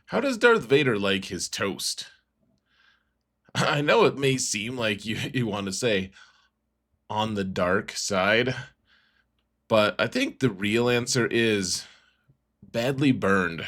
How does Darth Vader like his toast? I know it may seem like you want to say on the dark side, but I think the real answer is badly burned.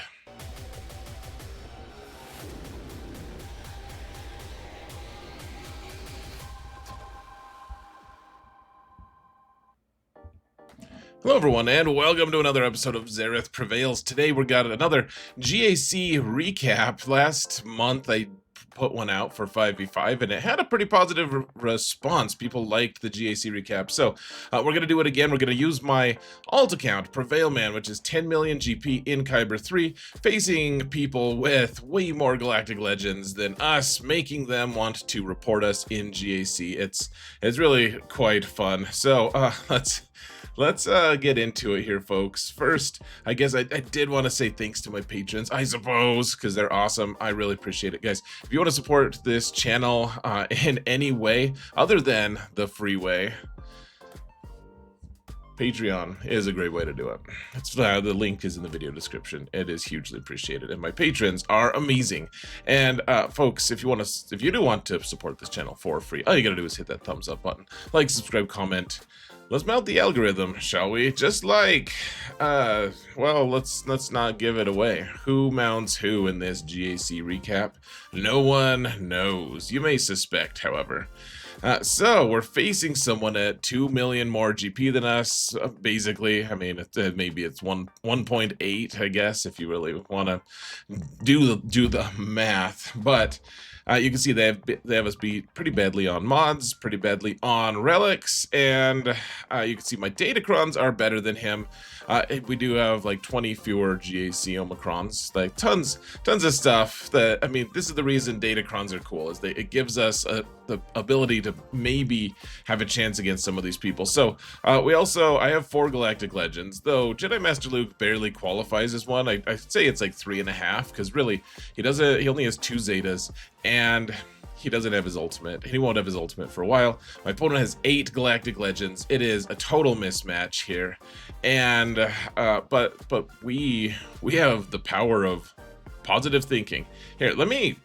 Hello everyone, and welcome to another episode of Zareth Prevails. Today we got another GAC recap. Last month I put one out for 5v5 and it had a pretty positive response. People liked the GAC recap, so we're gonna do it again. We're gonna use my alt account, Prevail Man, which is 10 million GP in Kyber 3, facing people with way more Galactic Legends than us, making them want to report us in GAC. It's really quite fun. So Let's get into it here, folks. First, I guess I did want to say thanks to my patrons, I suppose, because they're awesome. I really appreciate it, guys. If you want to support this channel in any way other than the free way, Patreon is a great way to do it. It's the link is in the video description. It is hugely appreciated, and my patrons are amazing. And folks, if you do want to support this channel for free, all you gotta do is hit that thumbs up button, like, subscribe, comment. Let's mount the algorithm, shall we? Just like, well, let's not give it away. Who mounts who in this GAC recap? No one knows. You may suspect, however. So we're facing someone at 2 million more GP than us, basically. I mean, maybe it's 1.8, I guess, if you really want to do the math. But you can see they have us beat pretty badly on mods, pretty badly on relics, and you can see my datacrons are better than him. We do have like 20 fewer GAC Omicrons, like tons of stuff that, I mean, this is the reason datacrons are cool, is it gives us the ability to maybe have a chance against some of these people. So I have 4 Galactic Legends, though Jedi Master Luke barely qualifies as one. I'd say it's like 3.5, because really he only has 2 Zetas, and he doesn't have his ultimate. He won't have his ultimate for a while. My opponent has 8 Galactic Legends. It is a total mismatch here, and but we have the power of positive thinking. Here, let me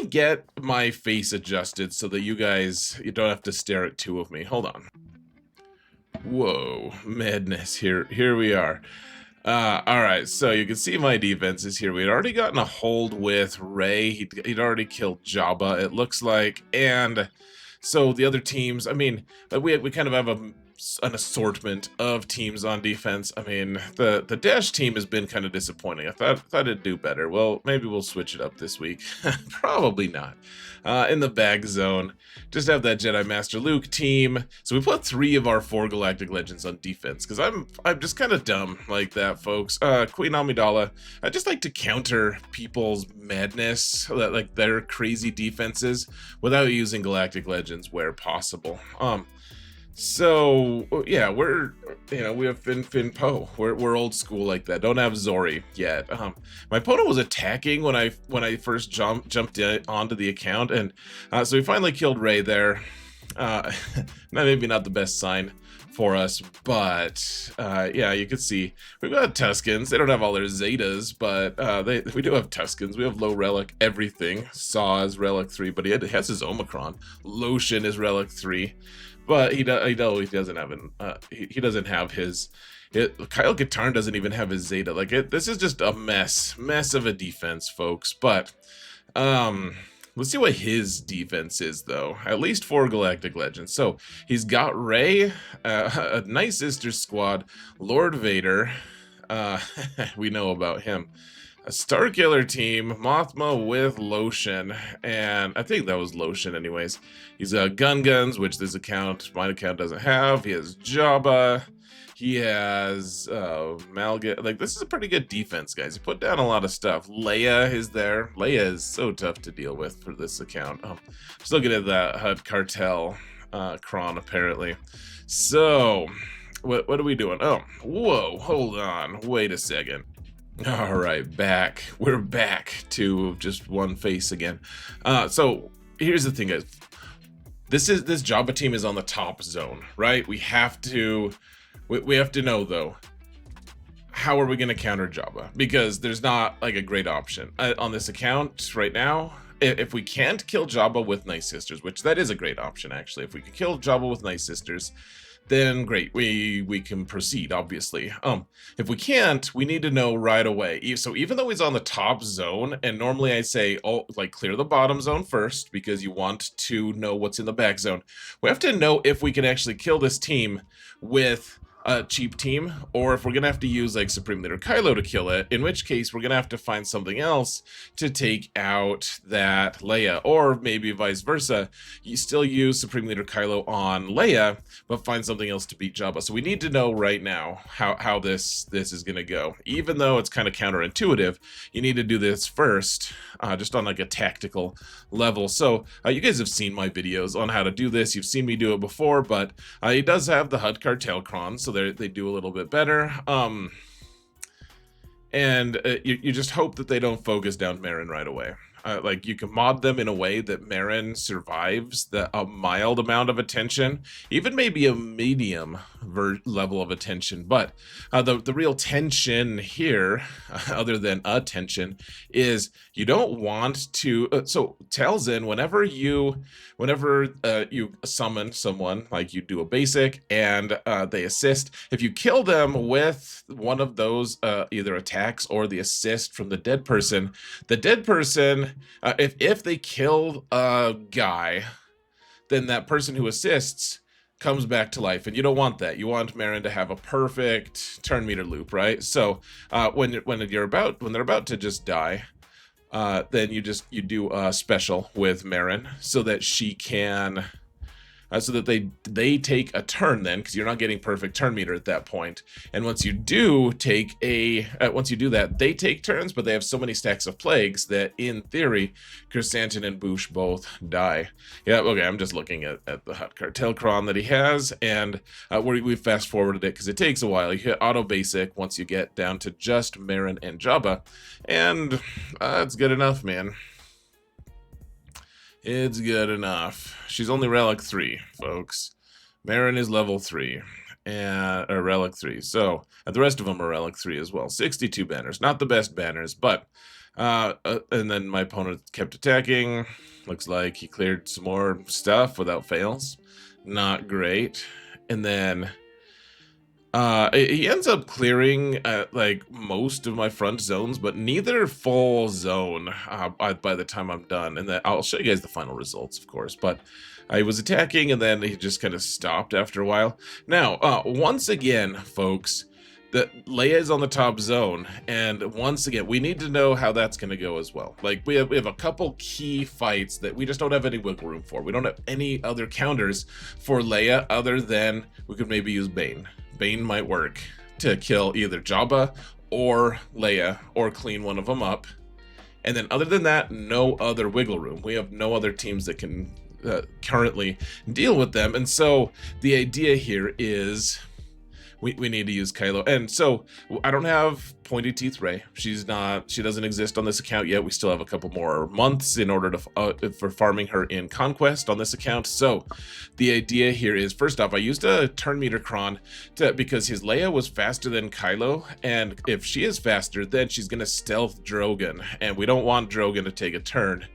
get my face adjusted so that you don't have to stare at 2 of me. Hold on. Whoa, madness. Here we are. All right, so you can see my defenses here. We'd already gotten a hold with Rey. He'd already killed Jabba, it looks like, and so the other teams, I mean, we kind of have an assortment of teams on defense. I mean, the Dash team has been kind of disappointing. I thought it'd do better. Well, maybe we'll switch it up this week. Probably not. In the bag zone, just have that Jedi Master Luke team. So we put 3 of our 4 Galactic Legends on defense, because I'm just kind of dumb like that, folks. Queen Amidala, I just like to counter people's madness, like their crazy defenses, without using Galactic Legends where possible. So yeah, we have Fin Poe. We're old school like that. Don't have Zori yet. My opponent was attacking when I first jumped onto the account, and so we finally killed Rey there. Maybe not the best sign for us, but yeah, you can see we've got Tuskens. They don't have all their Zetas, but we do have Tuskens. We have low relic everything. Saw is relic 3, but he has his Omicron. Lotion is relic 3. But he doesn't have his. Kyle Katarn doesn't even have his Zeta. Like this is just a mess of a defense, folks. But let's see what his defense is, though. At least 4 Galactic Legends. So he's got Rey, a nice sister squad, Lord Vader. We know about him. A Starkiller team, Mothma with Lotion, and I think that was Lotion anyways. He's got guns, which mine account doesn't have. He has Jabba. He has Malgus. Like, this is a pretty good defense, guys. He put down a lot of stuff. Leia is there. Leia is so tough to deal with for this account. Just looking at that Hutt cartel cron, apparently. So, what are we doing? Oh, whoa, hold on. Wait a second. All right, we're back to just one face again. So here's the thing, guys. This Jabba team is on the top zone, right? We have to know, though, how are we going to counter Jabba? Because there's not like a great option on this account right now. If we can't kill Jabba with Night Sisters, which that is a great option actually, if we can kill Jabba with Night Sisters, then great, we can proceed, obviously. If we can't, we need to know right away. So even though he's on the top zone, and normally I say, oh, like clear the bottom zone first, because you want to know what's in the back zone, we have to know if we can actually kill this team with a cheap team, or if we're gonna have to use like Supreme Leader Kylo to kill it, in which case we're gonna have to find something else to take out that Leia, or maybe vice versa. You still use Supreme Leader Kylo on Leia, but find something else to beat Jabba. So we need to know right now how this is gonna go. Even though it's kind of counterintuitive, you need to do this first, just on like a tactical level. So you guys have seen my videos on how to do this. You've seen me do it before, but he does have the Hutt Cartel Cron, so they do a little bit better. You just hope that they don't focus down Merrin right away. Like you can mod them in a way that Merrin survives a mild amount of attention, even maybe a medium level of attention. But the real tension here, other than attention, is you don't want to. So Talzin, whenever you summon someone, like you do a basic and they assist, if you kill them with one of those either attacks or the assist from the dead person, if they kill a guy, then that person who assists comes back to life, and you don't want that. You want Merrin to have a perfect turn meter loop, right? So when they're about to just die, then you do a special with Merrin so that she can. So that they take a turn then, because you're not getting perfect turn meter at that point. And once you do that, they take turns, but they have so many stacks of plagues that in theory, Chrysanthemum and Boosh both die. Yeah, okay, I'm just looking at the Hutt Cartel Cron that he has, and we fast forwarded it because it takes a while. You hit auto basic once you get down to just Merrin and Jabba, and it's good enough, man. It's good enough. She's only Relic 3, folks. Merrin is level 3. Or Relic 3. So, the rest of them are Relic 3 as well. 62 banners. Not the best banners, but... and then my opponent kept attacking. Looks like he cleared some more stuff without fails. Not great. And then... he ends up clearing like most of my front zones, but neither full zone by the time I'm done. And then I'll show you guys the final results, of course. But he was attacking, and then he just kind of stopped after a while. Now, once again, folks, Leia is on the top zone, and once again, we need to know how that's going to go as well. Like, we have a couple key fights that we just don't have any wiggle room for. We don't have any other counters for Leia other than we could maybe use Bane. Bane might work to kill either Jabba or Leia, or clean one of them up. And then other than that, no other wiggle room. We have no other teams that can currently deal with them. And so the idea here is we need to use Kylo. And so I don't have Pointy Teeth Rey. She doesn't exist on this account yet. We still have a couple more months in order to for farming her in Conquest on this account. So the idea here is, first off, I used a turn meter cron because his Leia was faster than Kylo, and if she is faster, then she's gonna stealth Drogon, and we don't want Drogon to take a turn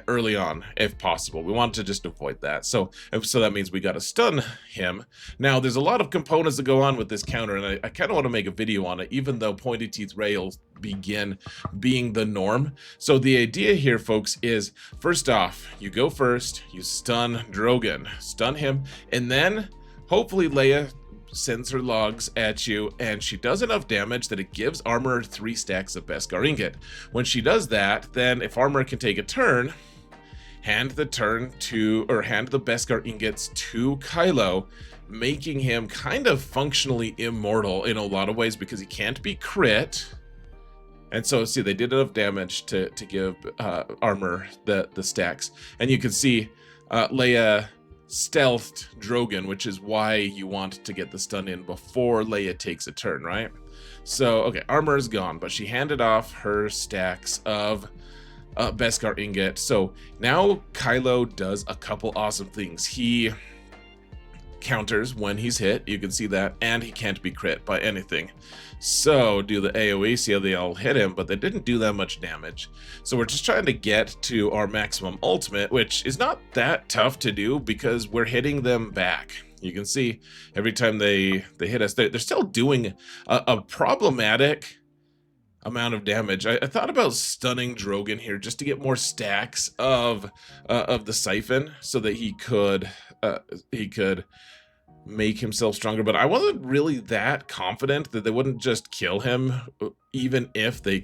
early on, if possible. We want to just avoid that. So that means we gotta stun him. Now, there's a lot of components that go on with this counter, and I kind of want to make a video on it, even though Pointy Teeth Rey will begin being the norm. So the idea here, folks, is first off, you go first, you stun Drogon, stun him, and then hopefully Leia sends her logs at you, and she does enough damage that it gives Armor 3 stacks of Beskar Ingot. When she does that, then if Armor can take a turn, hand the Beskar Ingots to Kylo, making him kind of functionally immortal in a lot of ways because he can't be crit. And so, see, they did enough damage to give Armor the stacks. And you can see Leia stealthed Drogon, which is why you want to get the stun in before Leia takes a turn, right? So, okay, Armor is gone, but she handed off her stacks of Beskar Ingot. So now Kylo does a couple awesome things. He counters when he's hit. You can see that, and he can't be crit by anything. So do the AoE, see how they all hit him, but they didn't do that much damage. So we're just trying to get to our maximum ultimate, which is not that tough to do because we're hitting them back. You can see every time they hit us, they're still doing a problematic amount of damage. I thought about stunning Drogon here just to get more stacks of the siphon so that he could make himself stronger, but I wasn't really that confident that they wouldn't just kill him, even if they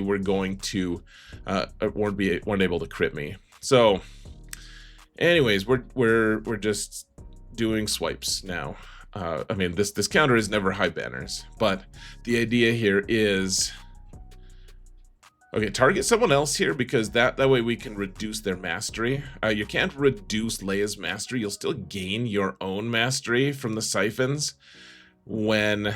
were going to weren't able to crit me. So anyways, we're just doing swipes now. I mean, this counter is never high banners, but the idea here is, okay, target someone else here because that way we can reduce their mastery. You can't reduce Leia's mastery. You'll still gain your own mastery from the siphons when,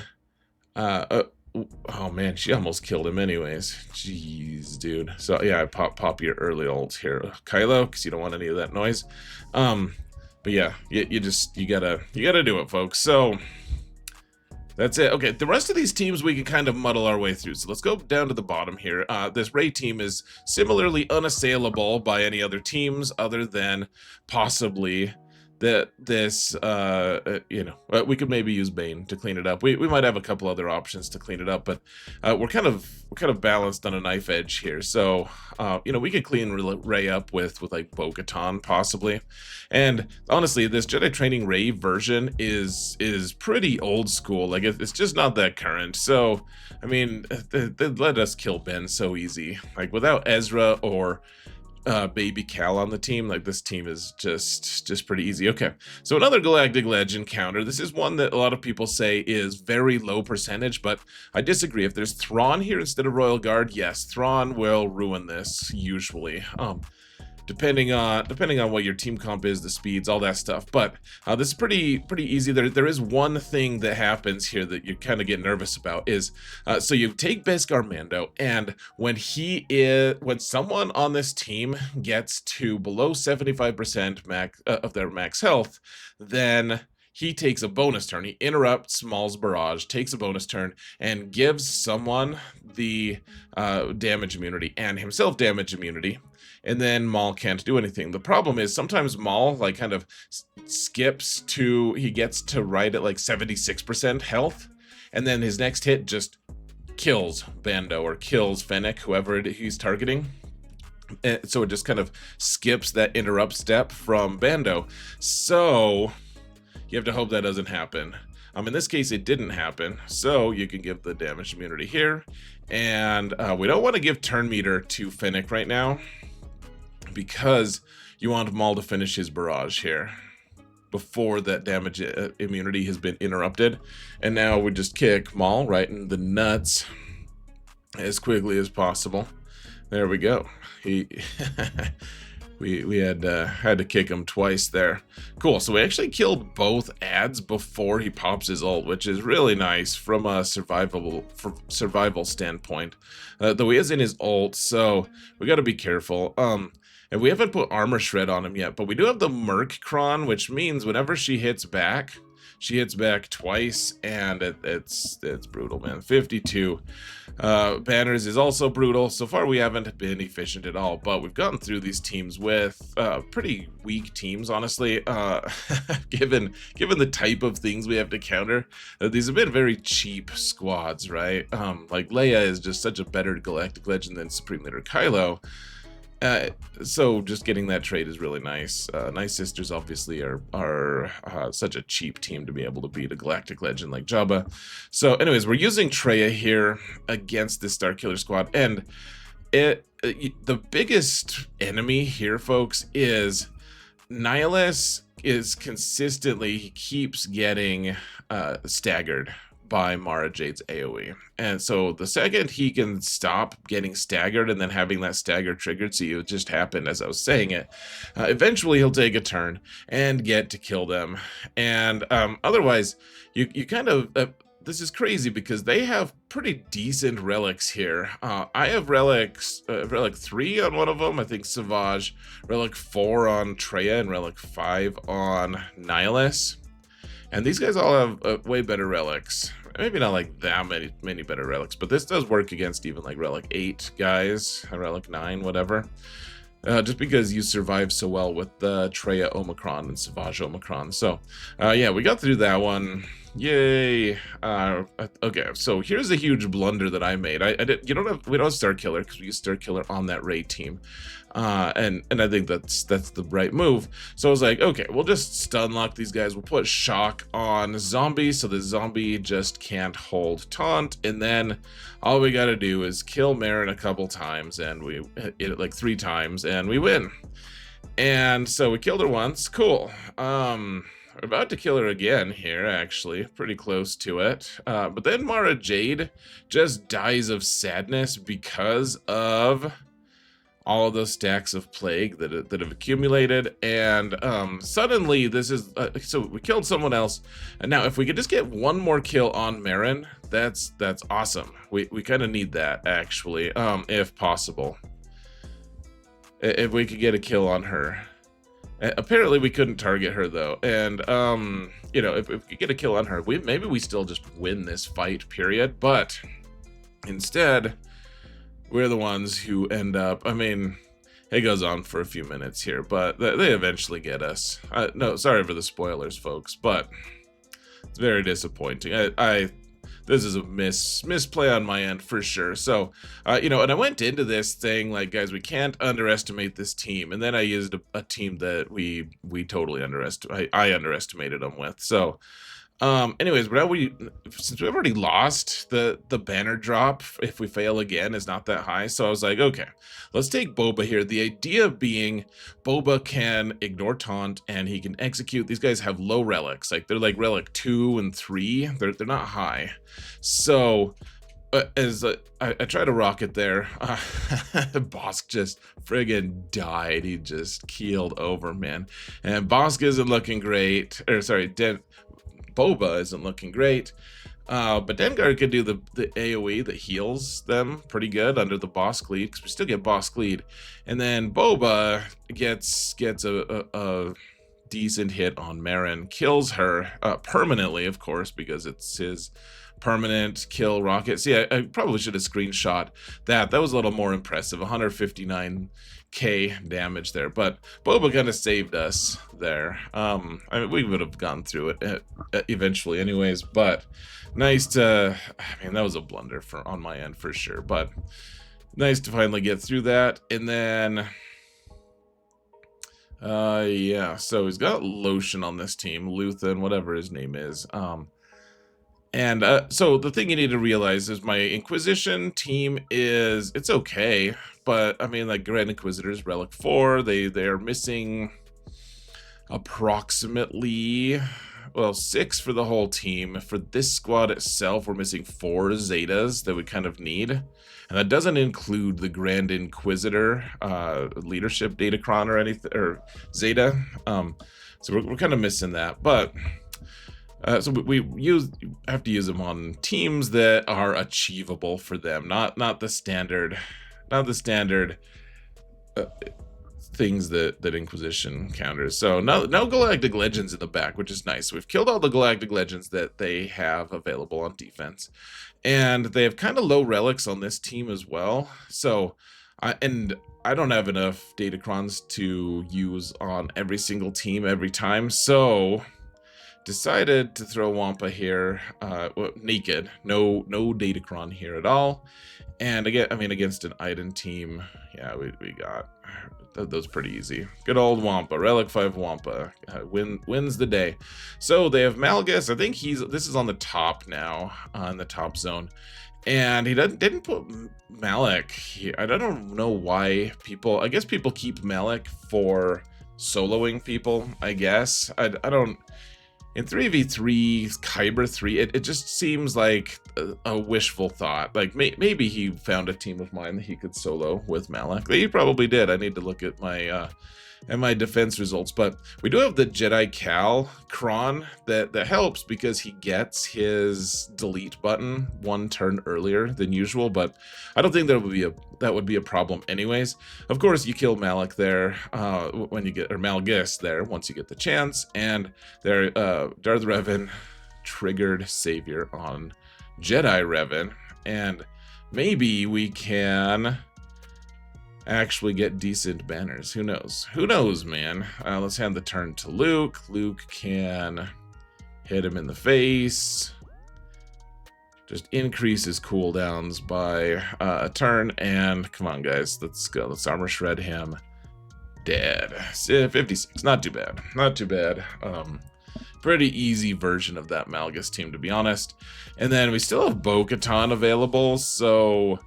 oh man, she almost killed him anyways. Jeez, dude. So yeah, I pop your early ult here, Kylo, because you don't want any of that noise. But yeah, you gotta do it, folks. So that's it. Okay, the rest of these teams we can kind of muddle our way through. So let's go down to the bottom here. This Rey team is similarly unassailable by any other teams other than possibly this, we could maybe use Bane to clean it up. We might have a couple other options to clean it up, but we're kind of balanced on a knife edge here. So, we could clean Rey up with like Bo-Katan possibly. And honestly, this Jedi Training Rey version is pretty old school. Like it's just not that current. So, I mean, they let us kill Ben so easy. Like without Ezra or Baby Cal on the team, like this team is just pretty easy. Okay, so another Galactic Legend counter. This is one that a lot of people say is very low percentage, but I disagree. If there's Thrawn here instead of Royal Guard, yes, Thrawn will ruin this usually. Depending on what your team comp is, the speeds, all that stuff. But this is pretty easy. There is one thing that happens here that you kind of get nervous about is so you take Beskar Mando, and when someone on this team gets to below 75% max of their max health, then he takes a bonus turn. He interrupts Maul's barrage, takes a bonus turn, and gives someone the damage immunity and himself damage immunity. And then Maul can't do anything. The problem is sometimes Maul like kind of skips to, he gets to right at like 76% health, and then his next hit just kills Bando or kills Fennec, whoever he's targeting. And so it just kind of skips that interrupt step from Bando. So you have to hope that doesn't happen. In this case, it didn't happen, so you can give the damage immunity here. And we don't want to give turn meter to Fennec right now, because you want Maul to finish his barrage here before that damage immunity has been interrupted. And now we just kick Maul right in the nuts as quickly as possible. There we go. We had to kick him twice there. Cool. So we actually killed both ads before he pops his ult, which is really nice from a survival standpoint. Though he is in his ult, so we got to be careful. And we haven't put armor shred on him yet, but we do have the Merc Cron, which means whenever she hits back twice, and it's brutal, man. 52 banners is also brutal. So far we haven't been efficient at all, but we've gotten through these teams with pretty weak teams, honestly. Given the type of things we have to counter, these have been very cheap squads, right? Like Leia is just such a better Galactic Legend than Supreme Leader Kylo. So just getting that trade is really nice. Nice Sisters obviously are such a cheap team to be able to beat a Galactic Legend like Jabba. So anyways, we're using Traya here against this Starkiller squad, and the biggest enemy here, folks, is Nihilus is consistently, he keeps getting staggered by Mara Jade's AoE. And so the second he can stop getting staggered and then having that stagger triggered, see it just happened as I was saying it, eventually he'll take a turn and get to kill them. And otherwise, you kind of, this is crazy because they have pretty decent relics here. I have relics, relic 3 on one of them, I think Savage, relic 4 on Traya, and relic 5 on Nihilus. And these guys all have way better relics. Maybe not like that many better relics, but this does work against even like relic 8 guys, relic 9, whatever. Just because you survive so well with the Traya Omicron and Savage Omicron. So, yeah, we got through that one. Yay! Okay, so here's a huge blunder that I made. We don't have Star Killer because we use Star Killer on that raid team, and I think that's the right move. So I was like, okay, we'll just stun lock these guys. We'll put shock on zombie so the zombie just can't hold taunt, and then all we gotta do is kill Merrin a couple times, and we hit it like 3 times, and we win. And so we killed her once. Cool. We're about to kill her again here, actually. Pretty close to it. But then Mara Jade just dies of sadness because of all of those stacks of plague that have accumulated. And suddenly this is... so we killed someone else. And now if we could just get one more kill on Merrin, that's awesome. We kind of need that, actually, if possible. If we could get a kill on her. Apparently we couldn't target her though, and you know, if we could get a kill on her, maybe we still just win this fight, period. But instead, we're the ones who end up. I mean, it goes on for a few minutes here, but they eventually get us. No, sorry for the spoilers, folks, but it's very disappointing. This is a misplay on my end for sure. So, you know, and I went into this thing like, guys, we can't underestimate this team. And then I used a team that we totally I underestimated them with. So, anyways, but since we've already lost, the banner drop, if we fail again, is not that high. So I was like, okay, let's take Boba here. The idea being Boba can ignore taunt and he can execute. These guys have low relics. Like they're like relic 2 and 3. They're not high. So as I try to rocket there, Bosk just friggin' died. He just keeled over, man. And Bosk isn't looking great. Or sorry, Boba isn't looking great, but Dengar could do the AoE that heals them pretty good under the Bosk lead, because we still get Bosk lead, and then Boba gets a decent hit on Merrin, kills her permanently, of course, because it's his permanent kill rocket. See, I probably should have screenshot that. That was a little more impressive. 159k damage there, but Boba kind of saved us there. I mean, we would have gone through it eventually anyways, but nice to... I mean, that was a blunder on my end for sure, but nice to finally get through that. And then... yeah, so he's got Lotion on this team, Luthen, whatever his name is. So the thing you need to realize is my Inquisition team it's okay, but I mean, like Grand Inquisitors, Relic 4, they're missing approximately, well, 6 for the whole team. For this squad itself, we're missing 4 Zetas that we kind of need, and that doesn't include the Grand Inquisitor leadership Datacron or anything, or Zeta. So we're kind of missing that, but so we have to use them on teams that are achievable for them, not the standard things that Inquisition counters. So no Galactic Legends in the back, which is nice. We've killed all the Galactic Legends that they have available on defense, and they have kind of low relics on this team as well. So and I don't have enough Datacrons to use on every single team every time, so decided to throw Wampa here, naked, no Datacron here at all. And again, I mean, against an Iden team, yeah, we got those pretty easy. Good old Wampa, Relic 5 Wampa, wins the day. So they have Malgus. I think this is on the top now, in the top zone. And he didn't put Malak here. I don't know why people, I guess people keep Malak for soloing people, I guess. I don't, in 3v3 Kyber 3, it just seems like a wishful thought. Like maybe he found a team of mine that he could solo with Malak. He probably did. I need to look at my defense results, but we do have the Jedi Cal Kron that helps because he gets his delete button 1 turn earlier than usual, but I don't think that would be a problem anyways. Of course, you kill Malak there when you get, or Malgus there once you get the chance, and there Darth Revan triggered Savior on Jedi Revan, and maybe we can actually get decent banners. Who knows? Who knows, man? Let's hand the turn to Luke. Luke can hit him in the face. Just increase his cooldowns by a turn. And come on, guys. Let's go. Let's armor shred him. Dead. 56. Not too bad. Not too bad. Pretty easy version of that Malgus team, to be honest. And then we still have Bo-Katan available, so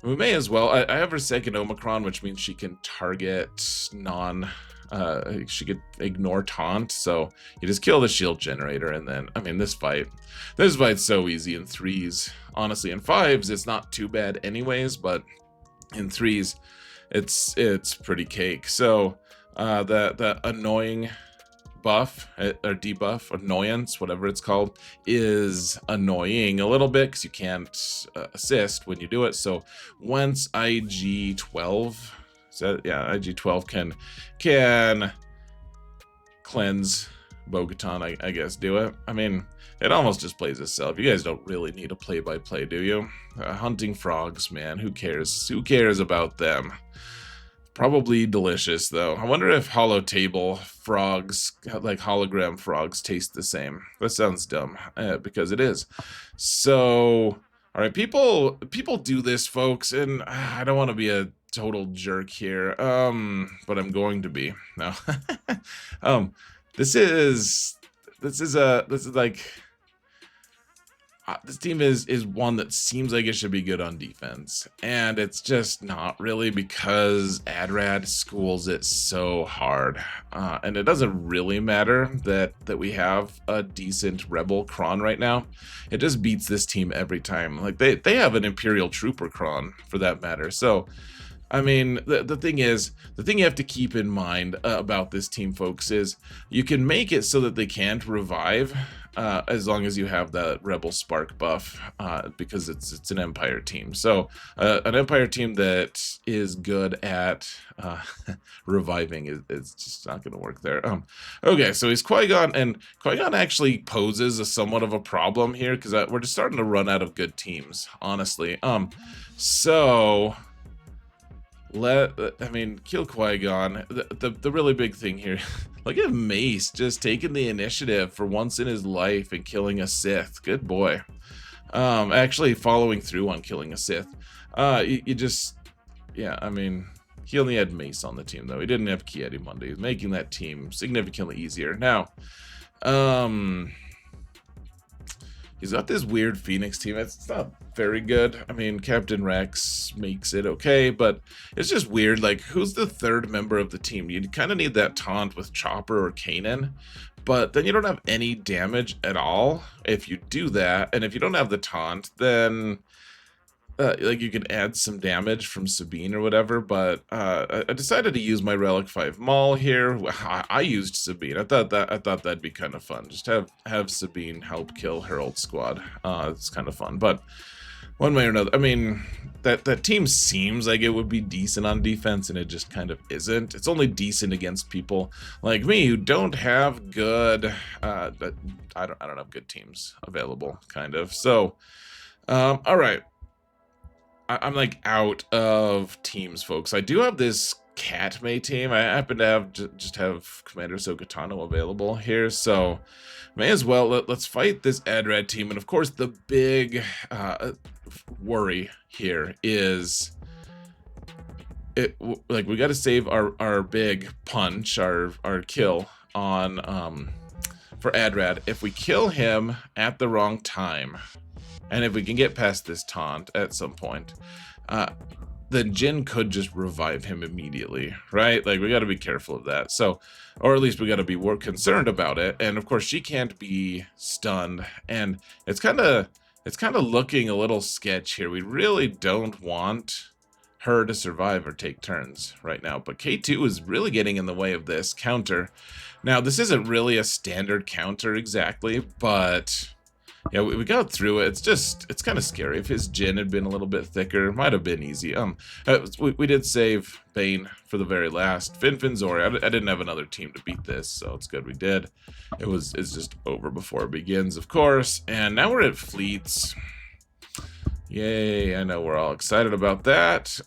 we may as well. I have her second Omicron, which means she can target she could ignore taunt, so you just kill the shield generator, and then, I mean, this fight's so easy in 3s. Honestly, in 5s, it's not too bad anyways, but in 3s, it's pretty cake. So, the annoying buff or debuff, annoyance, whatever it's called, is annoying a little bit because you can't assist when you do it. So once IG-12, IG-12 can cleanse Bo-Katan, I guess, do it. I mean, it almost just plays itself. You guys don't really need a play-by-play, do you? Hunting frogs, man, who cares? Who cares about them? Probably delicious, though. I wonder if hollow table frogs, like hologram frogs, taste the same. That sounds dumb, because it is. So, all right, people do this, folks, and I don't want to be a total jerk here, but I'm going to be. No, this team is one that seems like it should be good on defense, and it's just not really because Adrad schools it so hard, and it doesn't really matter that we have a decent Rebel Kron right now. It just beats this team every time. Like they have an Imperial Trooper Kron for that matter. So I mean, the thing you have to keep in mind about this team, folks, is you can make it so that they can't revive as long as you have that Rebel Spark buff, because it's an Empire team. So an Empire team that is good at reviving is just not going to work there. Okay, so he's Qui-Gon, and Qui-Gon actually poses a somewhat of a problem here because we're just starting to run out of good teams, honestly. So kill Qui-Gon. The really big thing here, look at Mace just taking the initiative for once in his life and killing a Sith. Good boy. Actually following through on killing a Sith. Yeah, I mean, he only had Mace on the team, though. He didn't have Ki-Adi-Mundi, making that team significantly easier. Now, he's got this weird Phoenix team. It's not very good. I mean, Captain Rex makes it okay, but it's just weird. Like, who's the third member of the team? You kind of need that taunt with Chopper or Kanan, but then you don't have any damage at all if you do that. And if you don't have the taunt, then like you can add some damage from Sabine or whatever. But I decided to use my Relic 5 Maul here. I used Sabine. I thought that'd be kind of fun. Just have Sabine help kill her old squad. It's kind of fun. But one way or another, I mean, that team seems like it would be decent on defense, and it just kind of isn't. It's only decent against people like me who don't have good. I don't have good teams available, kind of. So, all right. I'm like out of teams, folks. I do have this Katme team. I happen to have just have Commander Sokatano available here, so may as well let's fight this Adrad team. And of course, the big worry here is we got to save our big punch, our kill on for Adrad. If we kill him at the wrong time, and if we can get past this taunt at some point, then Jin could just revive him immediately, right? Like, we got to be careful of that. So, or at least we got to be more concerned about it. And of course, she can't be stunned, and it's kind of looking a little sketch here. We really don't want her to survive or take turns right now, but K2 is really getting in the way of this counter. Now, this isn't really a standard counter exactly, but yeah, we got through it. It's kind of scary. If his Jin had been a little bit thicker, it might have been easy. We did save Bane for the very last. Finn Zori. I didn't have another team to beat this, so it's good we did. It's just over before it begins, of course. And now we're at fleets. Yay, I know we're all excited about that.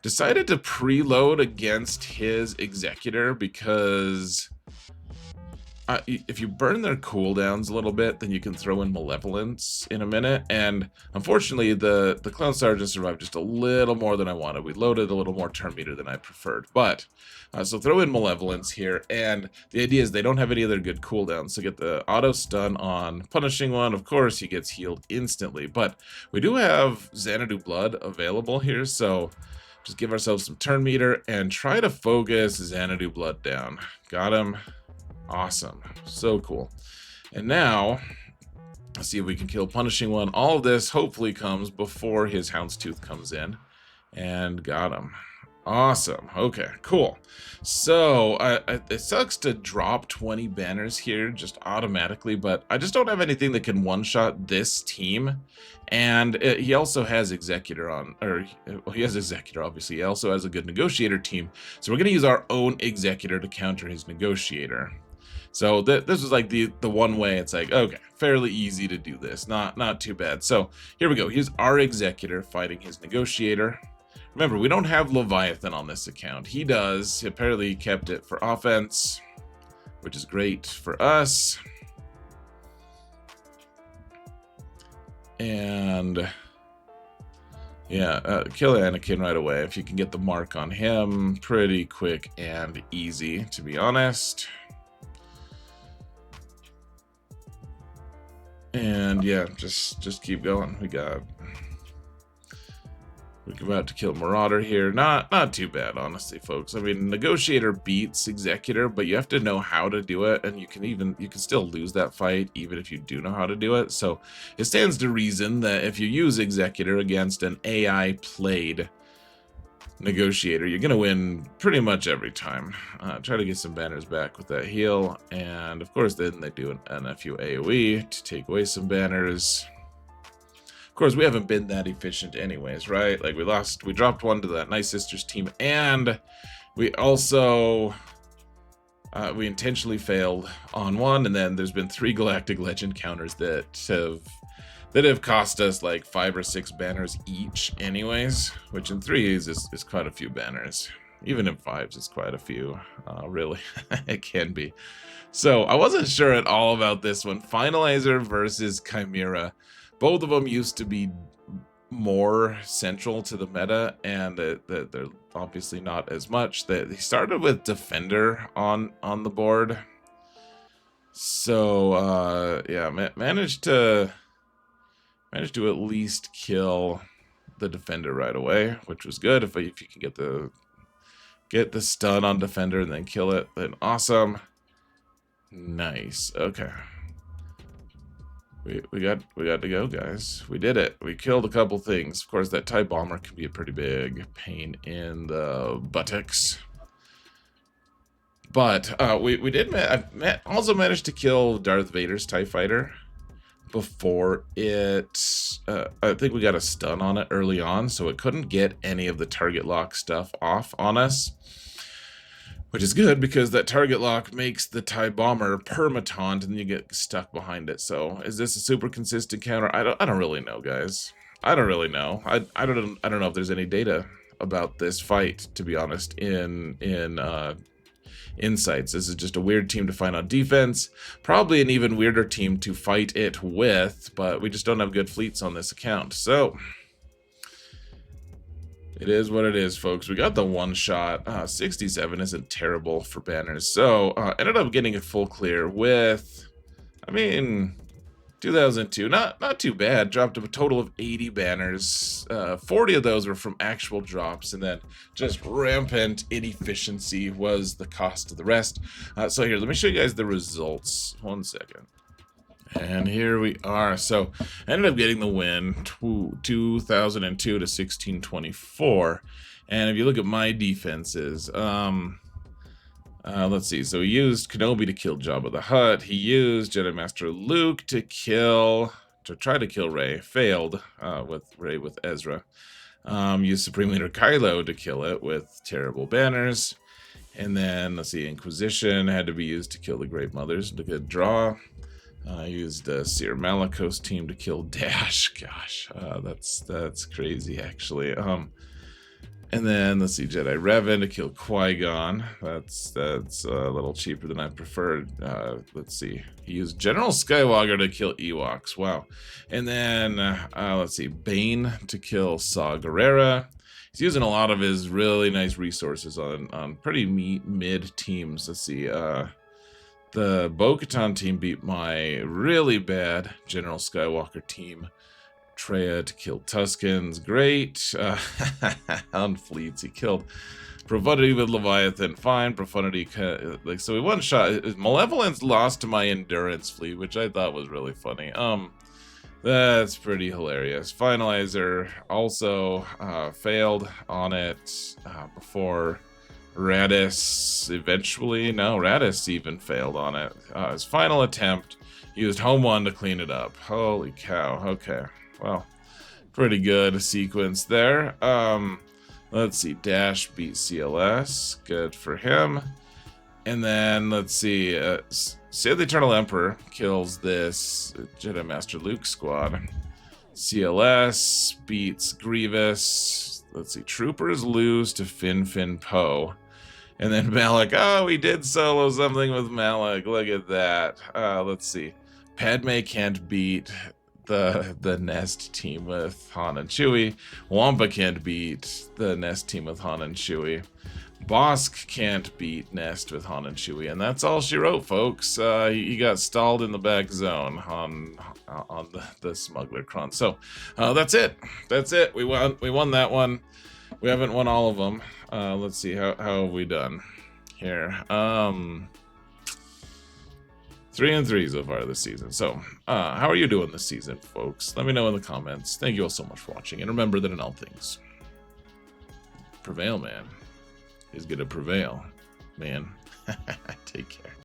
Decided to preload against his Executor because if you burn their cooldowns a little bit, then you can throw in Malevolence in a minute. And unfortunately, the Clone Sergeant survived just a little more than I wanted. We loaded a little more turn meter than I preferred. But, so throw in Malevolence here. And the idea is they don't have any other good cooldowns. So get the auto stun on Punishing One. Of course, he gets healed instantly. But we do have Xanadu Blood available here. So just give ourselves some turn meter and try to focus Xanadu Blood down. Got him. Awesome. So cool. And now, let's see if we can kill Punishing One. All of this hopefully comes before his Houndstooth comes in. And got him. Awesome. Okay, cool. So, it sucks to drop 20 banners here just automatically, but I just don't have anything that can one-shot this team. And he also has Executor on, or well, he has Executor, obviously. He also has a good Negotiator team. So we're going to use our own Executor to counter his Negotiator. So this was like the one way it's like, okay, fairly easy to do this. Not too bad. So here we go. Here's our Executor fighting his Negotiator. Remember, we don't have Leviathan on this account. He does. He apparently kept it for offense, which is great for us. And yeah, kill Anakin right away. If you can get the mark on him, pretty quick and easy, to be honest. And yeah, just keep going. We're about to kill Marauder here. Not too bad, honestly, folks. I mean, Negotiator beats Executor, but you have to know how to do it, and you can still lose that fight even if you do know how to do it. So it stands to reason that if you use Executor against an AI played Negotiator, you're gonna win pretty much every time. Try to get some banners back with that heal, and of course then they do a few AoE to take away some banners. Of course, we haven't been that efficient anyways, right? Like we dropped one to that Night Sisters team, and we also we intentionally failed on one, and then there's been 3 Galactic Legend counters that have cost us like 5 or 6 banners each anyways, which in 3s is quite a few banners. Even in 5s it's quite a few, really. It can be. So I wasn't sure at all about this one. Finalizer versus Chimera. Both of them used to be more central to the meta, and they're obviously not as much. They started with Defender on the board. So yeah, managed to at least kill the Defender right away, which was good. If you can get the stun on Defender and then kill it, then awesome. Nice. Okay. We got to go, guys. We did it. We killed a couple things. Of course, that TIE bomber can be a pretty big pain in the buttocks. But we did also managed to kill Darth Vader's TIE fighter before it. I think we got a stun on it early on, so it couldn't get any of the target lock stuff off on us. Which is good, because that target lock makes the TIE bomber permataunt, and you get stuck behind it. So, is this a super consistent counter? I don't really know, guys. I don't really know. I don't know if there's any data about this fight, to be honest, in Insights. This is just a weird team to find on defense. Probably an even weirder team to fight it with, but we just don't have good fleets on this account. So it is what it is, folks. We got the one shot. 67 isn't terrible for banners. So, ended up getting a full clear with, I mean, 2002, not too bad. Dropped a total of 80 banners. 40 of those were from actual drops, and then just rampant inefficiency was the cost of the rest. So here, let me show you guys the results. 1 second. And here we are. So I ended up getting the win, 2002 to 1624. And if you look at my defenses, let's see. So he used Kenobi to kill Jabba the Hutt. He used Jedi Master Luke to try to kill Rey. Failed with Rey with Ezra. Used Supreme Leader Kylo to kill it with terrible banners. And then, let's see, Inquisition had to be used to kill the Great Mothers. Good draw. Used Seer Malicos team to kill Dash. Gosh, that's crazy, actually. And then, let's see, Jedi Revan to kill Qui-Gon. That's a little cheaper than I preferred. Let's see. He used General Skywalker to kill Ewoks. Wow. And then, let's see, Bane to kill Saw Gerrera. He's using a lot of his really nice resources on pretty mid teams. Let's see. The Bo-Katan team beat my really bad General Skywalker team. Traya to kill Tuskens, great. On fleets, he killed Profundity with Leviathan, fine. Profundity, like, so we one shot. Malevolence lost to my Endurance fleet, which I thought was really funny. That's pretty hilarious. Finalizer also failed on it before Radis eventually. No, Radis even failed on it. His final attempt, he used Home 1 to clean it up. Holy cow. Okay. Well, pretty good sequence there. Let's see. Dash beat CLS. Good for him. And then, let's see. Say the Eternal Emperor kills this Jedi Master Luke squad. CLS beats Grievous. Let's see. Troopers lose to Fin Poe. And then Malak. Oh, we did solo something with Malak. Look at that. Let's see. Padme can't beat the Nest team with Han and Chewie. Wampa can't beat the Nest team with Han and Chewie. Bosk can't beat Nest with Han and Chewie, and that's all she wrote, folks. He got stalled in the back zone on the Smuggler Cron. So that's it. That's it. We won that one. We haven't won all of them. Let's see, how have we done here? 3-3 so far this season. So, how are you doing this season, folks? Let me know in the comments. Thank you all so much for watching, and remember that in all things, prevail, man, is gonna prevail, man. Take care.